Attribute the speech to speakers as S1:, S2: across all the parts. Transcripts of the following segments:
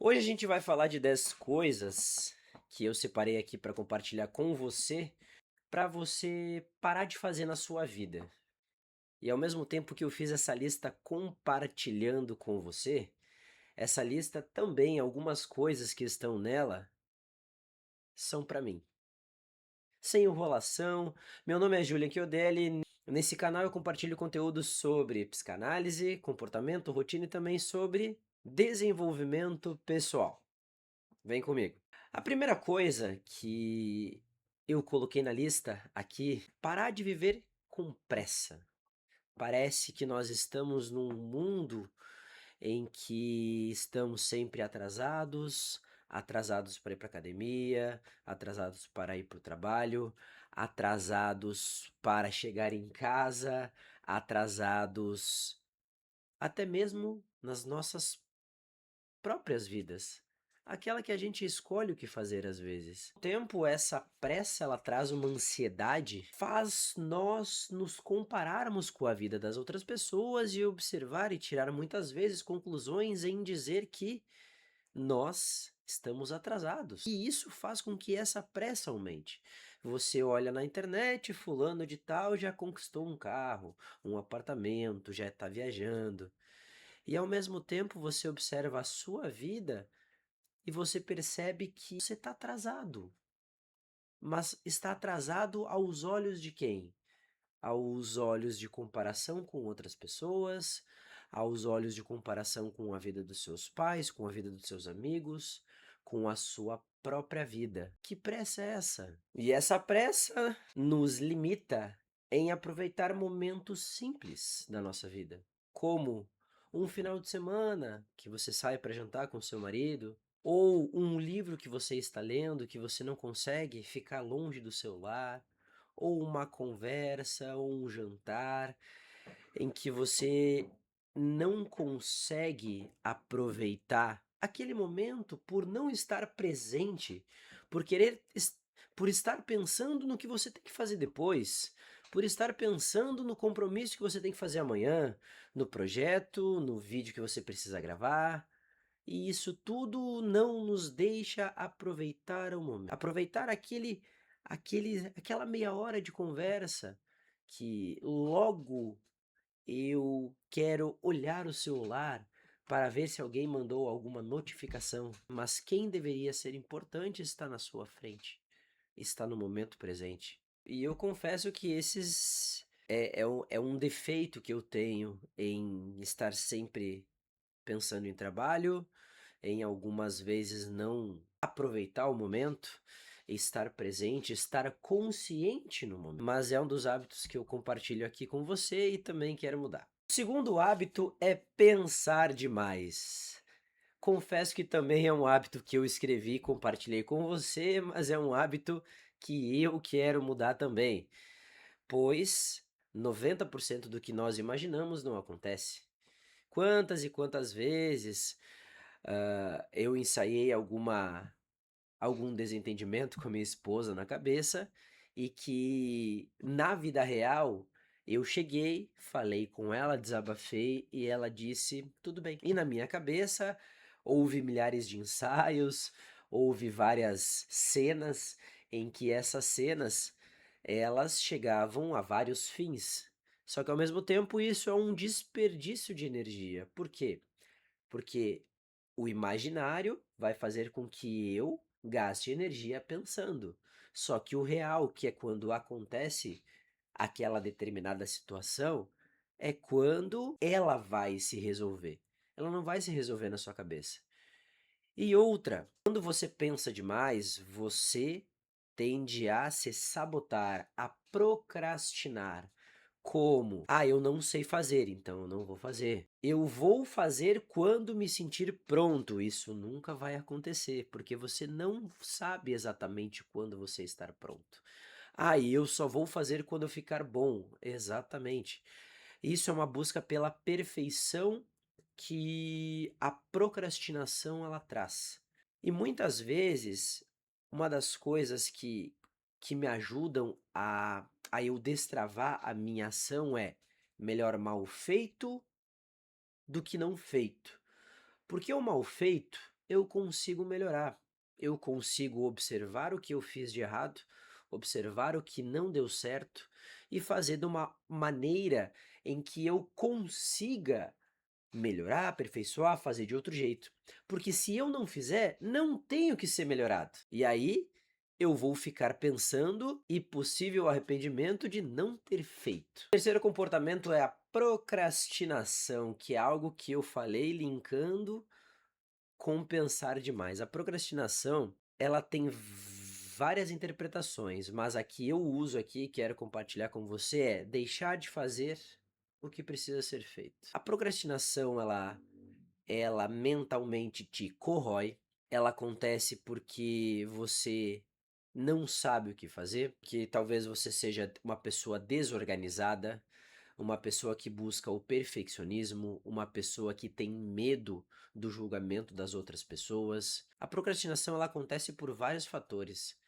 S1: Hoje a gente vai falar de 10 coisas que eu separei aqui para compartilhar com você, para você parar de fazer na sua vida. E ao mesmo tempo que eu fiz essa lista compartilhando com você, essa lista também, algumas coisas que estão nela, são para mim. Sem enrolação, meu nome é Julian Chiodelli. Nesse canal eu compartilho conteúdos sobre psicanálise, comportamento, rotina e também sobre desenvolvimento pessoal. Vem comigo. A primeira coisa que eu coloquei na lista aqui, parar de viver com pressa. Parece que nós estamos num mundo em que estamos sempre atrasados, atrasados para ir para academia, atrasados para ir para o trabalho, atrasados para chegar em casa, atrasados até mesmo nas nossas próprias vidas. Aquela que a gente escolhe o que fazer às vezes. O tempo, essa pressa, ela traz uma ansiedade, faz nós nos compararmos com a vida das outras pessoas e observar e tirar muitas vezes conclusões em dizer que nós estamos atrasados. E isso faz com que essa pressa aumente. Você olha na internet, fulano de tal já conquistou um carro, um apartamento, já está viajando. E ao mesmo tempo você observa a sua vida e você percebe que você está atrasado. Mas está atrasado aos olhos de quem? Aos olhos de comparação com outras pessoas, aos olhos de comparação com a vida dos seus pais, com a vida dos seus amigos, com a sua própria vida. Que pressa é essa? E essa pressa nos limita em aproveitar momentos simples da nossa vida, como um final de semana que você sai para jantar com seu marido, ou um livro que você está lendo que você não consegue ficar longe do celular, ou uma conversa, ou um jantar em que você não consegue aproveitar aquele momento por não estar presente, por querer, por estar pensando no que você tem que fazer depois, por estar pensando no compromisso que você tem que fazer amanhã, no projeto, no vídeo que você precisa gravar. E isso tudo não nos deixa aproveitar o momento. Aproveitar aquela meia hora de conversa que logo eu quero olhar o celular para ver se alguém mandou alguma notificação, mas quem deveria ser importante está na sua frente, está no momento presente. E eu confesso que esses é um defeito que eu tenho em estar sempre pensando em trabalho, em algumas vezes não aproveitar o momento, estar presente, estar consciente no momento. Mas é um dos hábitos que eu compartilho aqui com você e também quero mudar. O segundo hábito é pensar demais. Confesso que também é um hábito que eu escrevi e compartilhei com você, mas é um hábito que eu quero mudar também, pois 90% do que nós imaginamos não acontece. Quantas e quantas vezes eu ensaiei algum desentendimento com a minha esposa na cabeça e que na vida real eu cheguei, falei com ela, desabafei e ela disse tudo bem. E na minha cabeça houve milhares de ensaios, houve várias cenas em que essas cenas elas chegavam a vários fins. Só que ao mesmo tempo isso é um desperdício de energia. Por quê? Porque o imaginário vai fazer com que eu gaste energia pensando. Só que o real, que é quando acontece aquela determinada situação, é quando ela vai se resolver. Ela não vai se resolver na sua cabeça. E outra, quando você pensa demais, você tende a se sabotar, a procrastinar. Como? Ah, eu não sei fazer, então eu não vou fazer. Eu vou fazer quando me sentir pronto. Isso nunca vai acontecer, porque você não sabe exatamente quando você estar pronto. Ah, e eu só vou fazer quando eu ficar bom. Exatamente. Isso é uma busca pela perfeição que a procrastinação ela traz. E muitas vezes, uma das coisas que me ajudam a eu destravar a minha ação é melhor mal feito do que não feito. Porque o mal feito eu consigo melhorar. Eu consigo observar o que eu fiz de errado, observar o que não deu certo e fazer de uma maneira em que eu consiga melhorar, aperfeiçoar, fazer de outro jeito. Porque se eu não fizer, não tenho que ser melhorado. E aí eu vou ficar pensando e possível arrependimento de não ter feito. O terceiro comportamento é a procrastinação, que é algo que eu falei linkando com pensar demais. A procrastinação, ela tem várias interpretações, mas a que eu uso aqui, quero compartilhar com você é deixar de fazer o que precisa ser feito. A procrastinação, ela mentalmente te corrói, ela acontece porque você não sabe o que fazer, que talvez você seja uma pessoa desorganizada, uma pessoa que busca o perfeccionismo, uma pessoa que tem medo do julgamento das outras pessoas. A procrastinação ela acontece por vários fatores.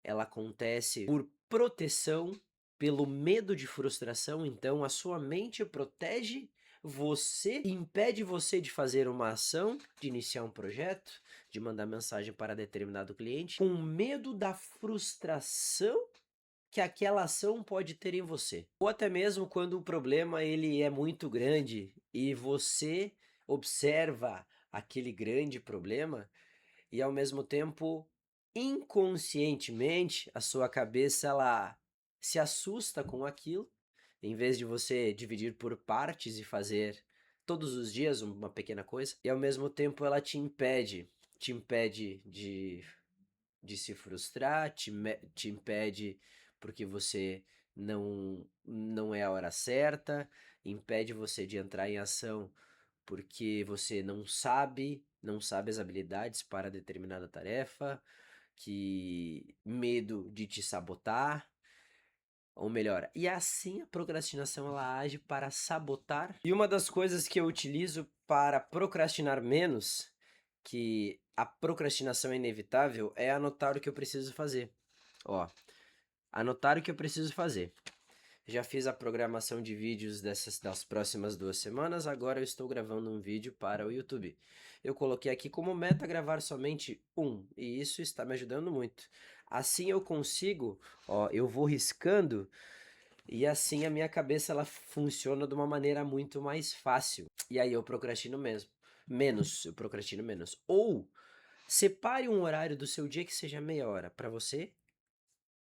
S1: Ela acontece por proteção, pelo medo de frustração, então a sua mente protege você, impede você de fazer uma ação, de iniciar um projeto, de mandar mensagem para determinado cliente, com medo da frustração que aquela ação pode ter em você. Ou até mesmo quando o problema ele é muito grande e você observa aquele grande problema e ao mesmo tempo, inconscientemente, a sua cabeça ela se assusta com aquilo, em vez de você dividir por partes e fazer todos os dias uma pequena coisa, e ao mesmo tempo ela te impede de se frustrar, te impede porque você não é a hora certa, impede você de entrar em ação porque você não sabe as habilidades para determinada tarefa, que medo de te sabotar, ou melhor, e assim a procrastinação ela age para sabotar. E uma das coisas que eu utilizo para procrastinar menos, que a procrastinação é inevitável, é anotar o que eu preciso fazer. Ó, anotar o que eu preciso fazer. Já fiz a programação de vídeos das próximas 2 semanas, agora eu estou gravando um vídeo para o YouTube. Eu coloquei aqui como meta gravar somente um, e isso está me ajudando muito. Assim eu consigo, ó, eu vou riscando, e assim a minha cabeça ela funciona de uma maneira muito mais fácil. E aí eu procrastino mesmo. Menos, eu procrastino menos. Ou separe um horário do seu dia que seja meia hora para você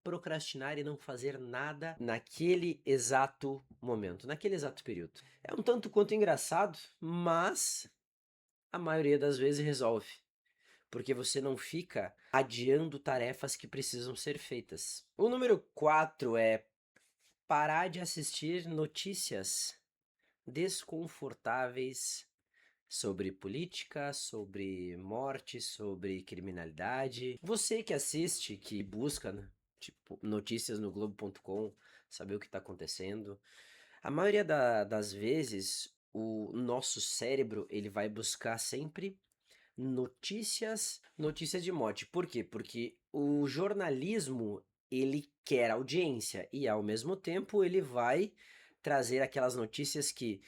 S1: procrastinar e não fazer nada naquele exato momento, naquele exato período. É um tanto quanto engraçado, mas a maioria das vezes resolve, porque você não fica adiando tarefas que precisam ser feitas. O número 4 é parar de assistir notícias desconfortáveis sobre política, sobre morte, sobre criminalidade. Você que assiste, que busca, né, tipo, notícias no Globo.com, saber o que está acontecendo. A maioria das vezes, o nosso cérebro ele vai buscar sempre notícias de morte. Por quê? Porque o jornalismo ele quer audiência e ao mesmo tempo ele vai trazer aquelas notícias que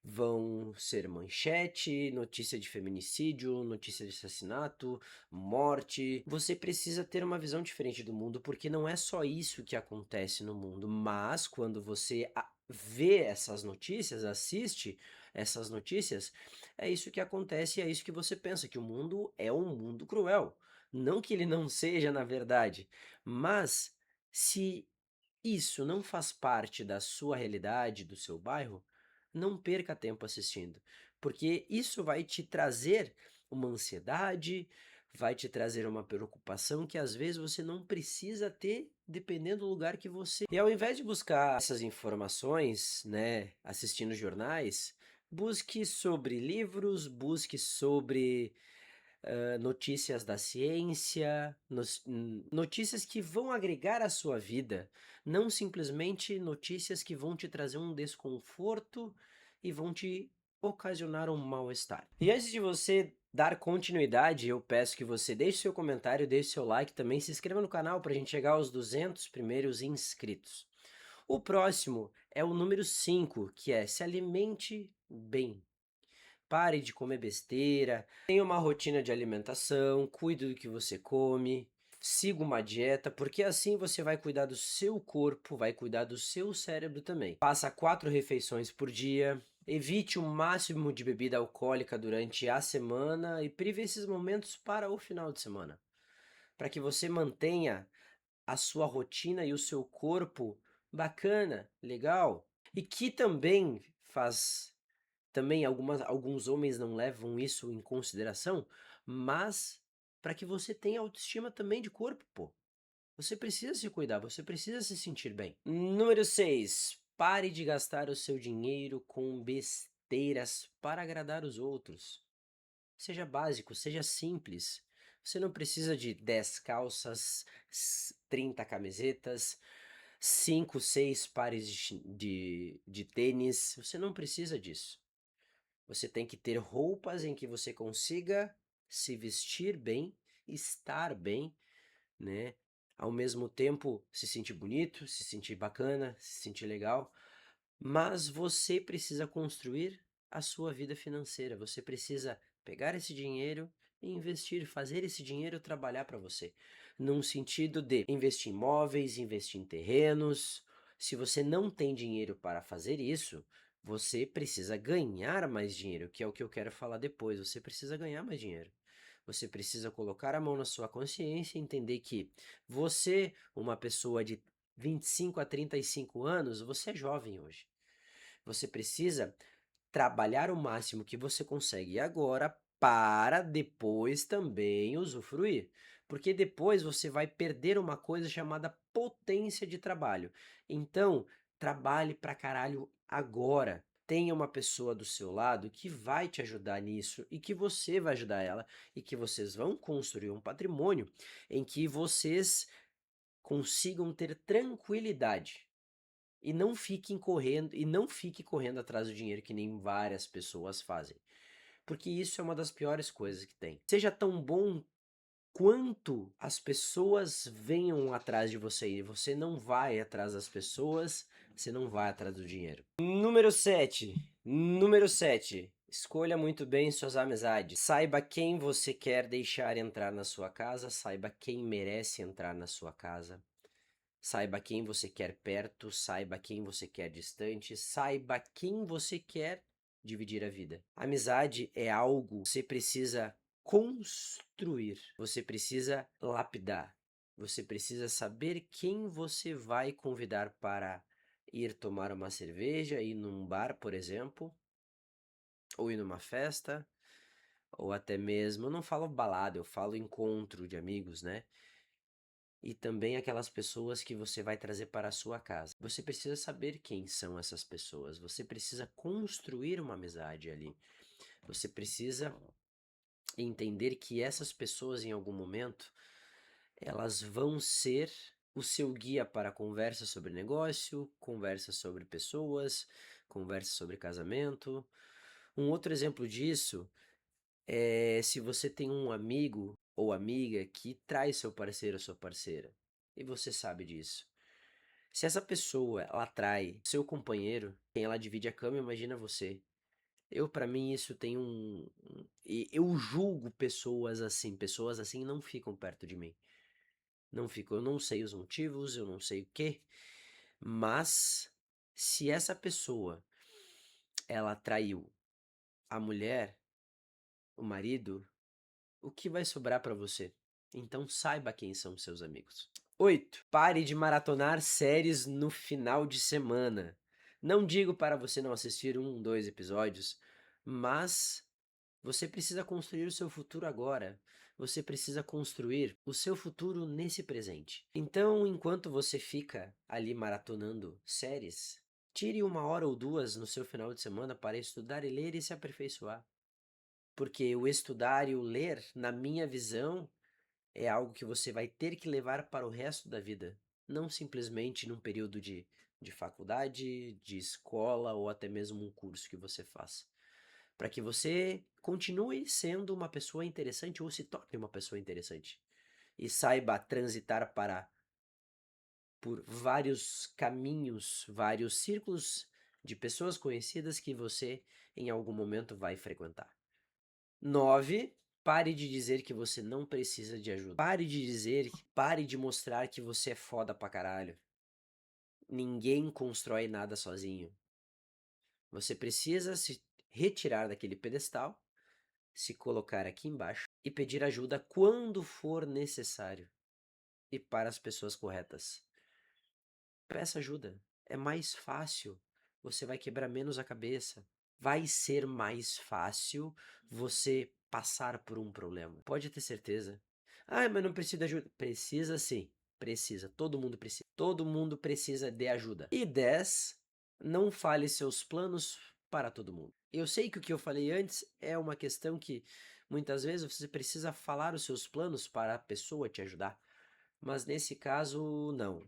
S1: vão ser manchete, notícia de feminicídio, notícia de assassinato, morte. Você precisa ter uma visão diferente do mundo, porque não é só isso que acontece no mundo, mas quando você vê essas notícias, assiste essas notícias, é isso que acontece e é isso que você pensa, que o mundo é um mundo cruel. Não que ele não seja, na verdade, mas se isso não faz parte da sua realidade, do seu bairro, não perca tempo assistindo, porque isso vai te trazer uma ansiedade, vai te trazer uma preocupação que às vezes você não precisa ter, dependendo do lugar que você. E ao invés de buscar essas informações, né, assistindo jornais, busque sobre livros, busque sobre notícias da ciência, notícias que vão agregar à sua vida, não simplesmente notícias que vão te trazer um desconforto e vão te ocasionar um mal-estar. E antes de você dar continuidade, eu peço que você deixe seu comentário, deixe seu like, também se inscreva no canal para a gente chegar aos 200 primeiros inscritos. O próximo é o número 5, que é se alimente bem. Pare de comer besteira, tenha uma rotina de alimentação, cuide do que você come, siga uma dieta, porque assim você vai cuidar do seu corpo, vai cuidar do seu cérebro também. Faça 4 refeições por dia, evite o máximo de bebida alcoólica durante a semana e prive esses momentos para o final de semana, para que você mantenha a sua rotina e o seu corpo bacana, legal, e que também faz também alguns homens não levam isso em consideração, mas para que você tenha autoestima também de corpo, pô. Você precisa se cuidar, você precisa se sentir bem. Número 6, pare de gastar o seu dinheiro com besteiras para agradar os outros. Seja básico, seja simples. Você não precisa de 10 calças, 30 camisetas, 5, 6 pares de tênis. Você não precisa disso. Você tem que ter roupas em que você consiga se vestir bem, estar bem, né? Ao mesmo tempo se sentir bonito, se sentir bacana, se sentir legal, mas você precisa construir a sua vida financeira. Você precisa pegar esse dinheiro e investir, fazer esse dinheiro trabalhar para você, num sentido de investir em imóveis, investir em terrenos. Se você não tem dinheiro para fazer isso, você precisa ganhar mais dinheiro, que é o que eu quero falar depois. Você precisa ganhar mais dinheiro. Você precisa colocar a mão na sua consciência e entender que você, uma pessoa de 25 a 35 anos, você é jovem hoje. Você precisa trabalhar o máximo que você consegue agora para depois também usufruir. Porque depois você vai perder uma coisa chamada potência de trabalho. Então, trabalhe pra caralho agora. Tenha uma pessoa do seu lado que vai te ajudar nisso e que você vai ajudar ela e que vocês vão construir um patrimônio em que vocês consigam ter tranquilidade. E não fique correndo atrás do dinheiro que nem várias pessoas fazem. Porque isso é uma das piores coisas que tem. Seja tão bom quanto as pessoas venham atrás de você e você não vai atrás das pessoas, você não vai atrás do dinheiro. Número 7. Número 7. Escolha muito bem suas amizades. Saiba quem você quer deixar entrar na sua casa, saiba quem merece entrar na sua casa. Saiba quem você quer perto, saiba quem você quer distante, saiba quem você quer dividir a vida. Amizade é algo que você precisa construir, você precisa lapidar, você precisa saber quem você vai convidar para ir tomar uma cerveja, ir num bar, por exemplo, ou ir numa festa, ou até mesmo, eu não falo balada, eu falo encontro de amigos, né? E também aquelas pessoas que você vai trazer para a sua casa. Você precisa saber quem são essas pessoas, você precisa construir uma amizade ali. Você precisa entender que essas pessoas em algum momento, elas vão ser o seu guia para conversa sobre negócio, conversa sobre pessoas, conversa sobre casamento. Um outro exemplo disso é se você tem um amigo ou amiga que trai seu parceiro ou sua parceira, e você sabe disso. Se essa pessoa, ela trai seu companheiro, quem ela divide a cama, imagina você. Para mim, isso tem e eu julgo pessoas assim não ficam perto de mim. Não ficam, eu não sei os motivos, eu não sei o quê, mas se essa pessoa, ela traiu a mulher, o marido, o que vai sobrar para você? Então saiba quem são seus amigos. 8. Pare de maratonar séries no final de semana. Não digo para você não assistir 1, 2 episódios, mas você precisa construir o seu futuro agora. Você precisa construir o seu futuro nesse presente. Então, enquanto você fica ali maratonando séries, tire 1 hora ou 2 no seu final de semana para estudar e ler e se aperfeiçoar. Porque o estudar e o ler, na minha visão, é algo que você vai ter que levar para o resto da vida, não simplesmente num período de faculdade, de escola ou até mesmo um curso que você faz. Para que você continue sendo uma pessoa interessante ou se torne uma pessoa interessante e saiba transitar por vários caminhos, vários círculos de pessoas conhecidas que você em algum momento vai frequentar. 9. Pare de dizer que você não precisa de ajuda. Pare de mostrar que você é foda pra caralho. Ninguém constrói nada sozinho. Você precisa se retirar daquele pedestal, se colocar aqui embaixo e pedir ajuda quando for necessário e para as pessoas corretas. Peça ajuda. É mais fácil. Você vai quebrar menos a cabeça. Vai ser mais fácil você passar por um problema. Pode ter certeza. Ah, mas não precisa de ajuda. Precisa sim. Precisa. Todo mundo precisa. Todo mundo precisa de ajuda. E 10. Não fale seus planos para todo mundo. Eu sei que o que eu falei antes é uma questão que muitas vezes você precisa falar os seus planos para a pessoa te ajudar. Mas nesse caso, não.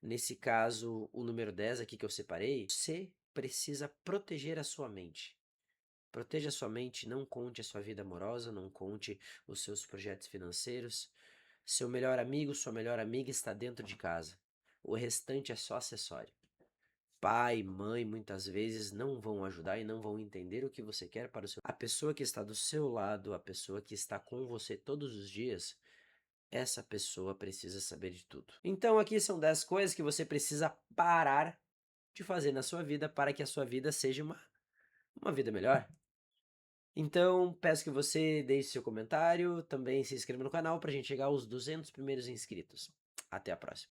S1: Nesse caso, o número 10 aqui que eu separei, você precisa proteger a sua mente. Proteja a sua mente, não conte a sua vida amorosa, não conte os seus projetos financeiros. Seu melhor amigo, sua melhor amiga está dentro de casa. O restante é só acessório. Pai, mãe, muitas vezes não vão ajudar e não vão entender o que você quer para o seu. A pessoa que está do seu lado, a pessoa que está com você todos os dias, essa pessoa precisa saber de tudo. Então aqui são 10 coisas que você precisa parar de fazer na sua vida para que a sua vida seja uma vida melhor. Então peço que você deixe seu comentário, também se inscreva no canal para a gente chegar aos 200 primeiros inscritos. Até a próxima.